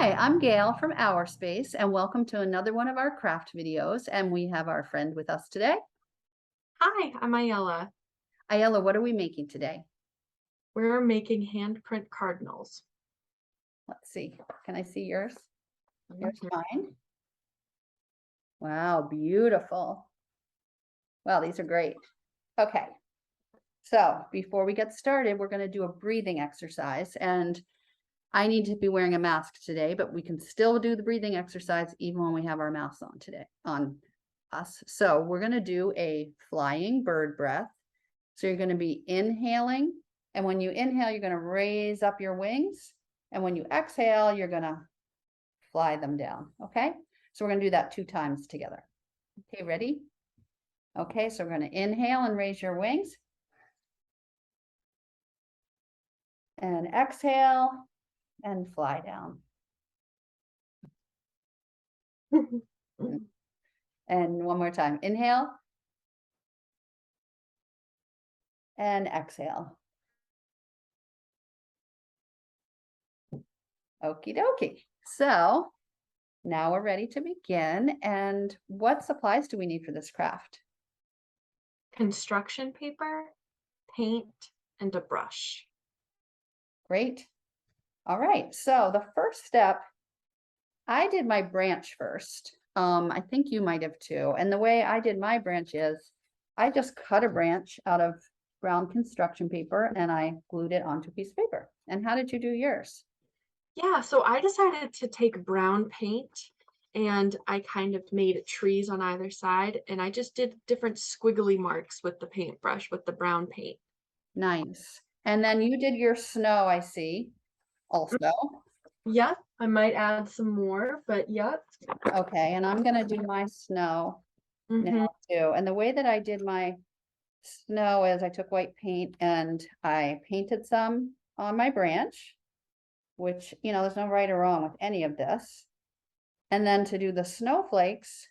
Hi, I'm Gail from Our Space, and welcome to another one of our craft videos. And we have our friend with us today. Hi, I'm Ayala. Ayala, what are we making today? We're making handprint cardinals. Let's see. Can I see yours? Here's Mhm. mine. Wow, beautiful. Wow, these are great. Okay. So before we get started, we're going to do a breathing exercise. And I need to be wearing a mask today, but we can still do the breathing exercise even when we have our masks on today, on us. So we're going to do a flying bird breath. So you're going to be inhaling. And when you inhale, you're going to raise up your wings. And when you exhale, you're going to fly them down. Okay. So we're going to do that 2 times together. Okay. Ready? Okay. So we're going to inhale and raise your wings. And exhale and fly down. And one more time. Inhale. And exhale. Okie dokie. So now we're ready to begin. And what supplies do we need for this craft? Construction paper, paint, and a brush. Great. All right. So the first step, I did my branch first. I think you might have too. And the way I did my branch is I just cut a branch out of brown construction paper and I glued it onto a piece of paper. And how did you do yours? Yeah, so I decided to take brown paint and I kind of made trees on either side and I just did different squiggly marks with the paintbrush with the brown paint. Nice. And then you did your snow, I see, also. Yep, I might add some more, but yep. Okay, and I'm gonna do my snow now Hmm. too. And the way that I did my snow is I took white paint and I painted some on my branch, which, there's no right or wrong with any of this. And then to do the snowflakes,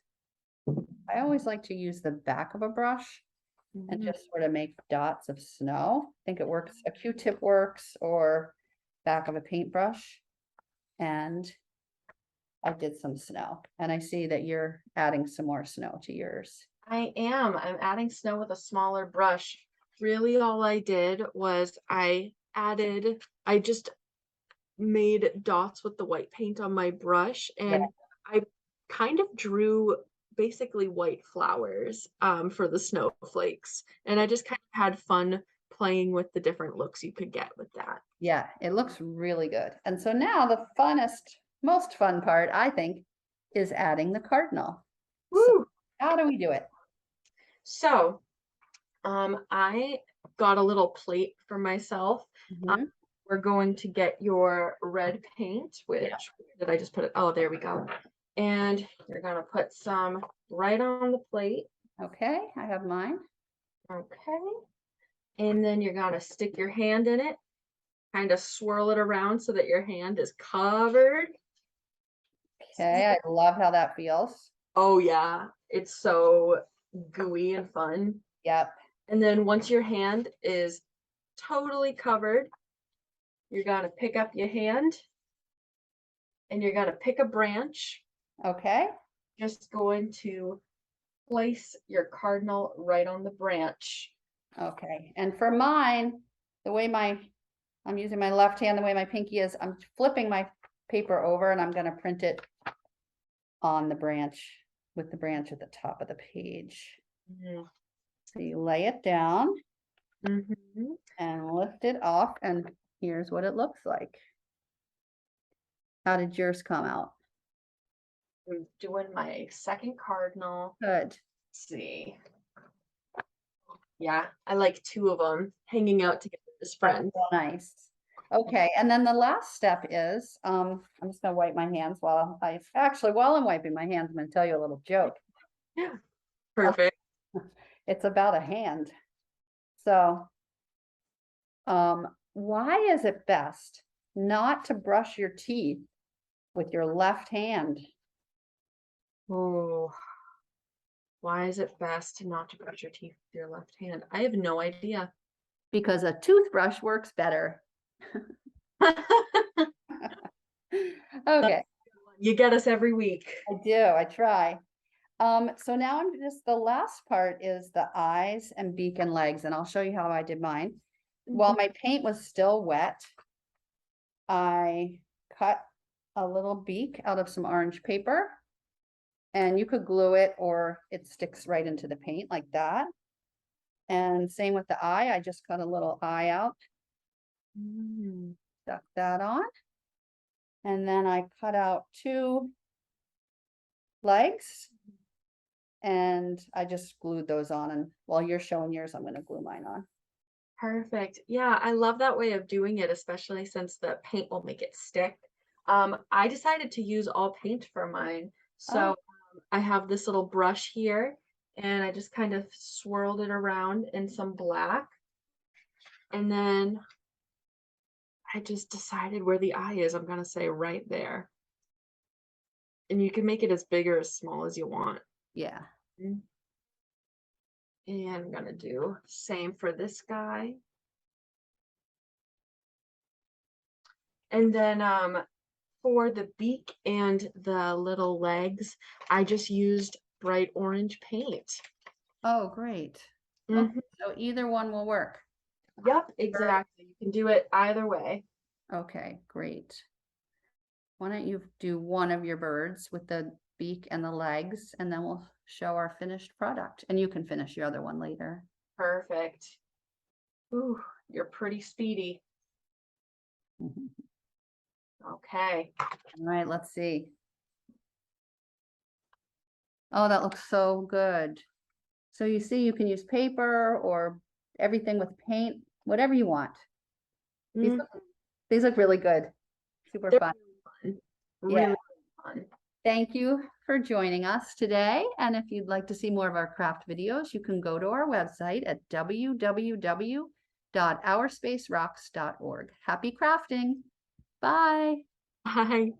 I always like to use the back of a brush and just sort of make dots of snow. I think it works, a Q-tip works, or back of a paintbrush. And I did some snow, and I see that you're adding some more snow to yours. I am. I'm adding snow with a smaller brush. Really, all I did was I just made dots with the white paint on my brush Yeah, and I kind of drew basically white flowers for the snowflakes. And I just kind of had fun playing with the different looks you could get with that. yeah, it looks really good. And so now the most fun part, I think, is adding the cardinal. So Woo! how do we do it? So I got a little plate for myself. Um, Mhm. we're going to get your red paint, which did I just put it? Oh, there we go. And you're gonna put some right on the plate. Okay, I have mine. Okay. And then you're gonna stick your hand in it, kind of swirl it around so that your hand is covered. Okay, I love how that feels. Oh yeah, it's so gooey and fun. Yep. And then once your hand is totally covered, you're gonna pick up your hand and you're gonna pick a branch. Okay. Just going to place your cardinal right on the branch. Okay. And for mine, the way I'm using my left hand, the way my pinky is, I'm flipping my paper over and I'm going to print it on the branch with the branch at the top of the page. Mhm. So you lay it down Mhm. and lift it off, and here's what it looks like. How did yours come out? I'm doing my second cardinal. Good. Let's see. Yeah, I like two of them hanging out together as That's friends. so nice. Okay, and then the last step is, I'm just gonna wipe my hands while I'm wiping my hands, I'm gonna tell you a little joke. Yeah, perfect. It's about a hand. So, why is it best not to brush your teeth with your left hand? Oh, why is it best not to brush your teeth with your left hand? I have no idea. Because a toothbrush works better. Okay, You get us every week. I do, I try. So now I'm just, the last part is the eyes and beak and legs, and I'll show you how I did mine. While my paint was still wet, I cut a little beak out of some orange paper. And you could glue it or it sticks right into the paint like that. And same with the eye, I just cut a little eye out, Mm. stuck that on. And then I cut out 2 legs. And I just glued those on, and while you're showing yours, I'm gonna glue mine on. Perfect. Yeah, I love that way of doing it, especially since the paint will make it stick. I decided to use all paint for mine. So Oh, I have this little brush here, and I just kind of swirled it around in some black. And then I just decided where the eye is. I'm gonna say right there. And you can make it as big or as small as you want. yeah. Mm. And I'm gonna do same for this guy. And then for the beak and the little legs, I just used bright orange paint. Oh, great. Okay, Mhm. so either one will work. Yep, exactly. You can do it either way. Okay, great. Why don't you do one of your birds with the beak and the legs, and then we'll show our finished product. And you can finish your other one later. Perfect. Ooh, you're pretty speedy. Mhm. Okay. All right, let's see. Oh, that looks so good. So you see, you can use paper or everything with paint, whatever you want. These Mm, look, these look really good. Super they're fun. fun. Yeah. Really fun. Thank you for joining us today. And if you'd like to see more of our craft videos, you can go to our website at www.ourspacerocks.org. Happy crafting. Bye. Bye.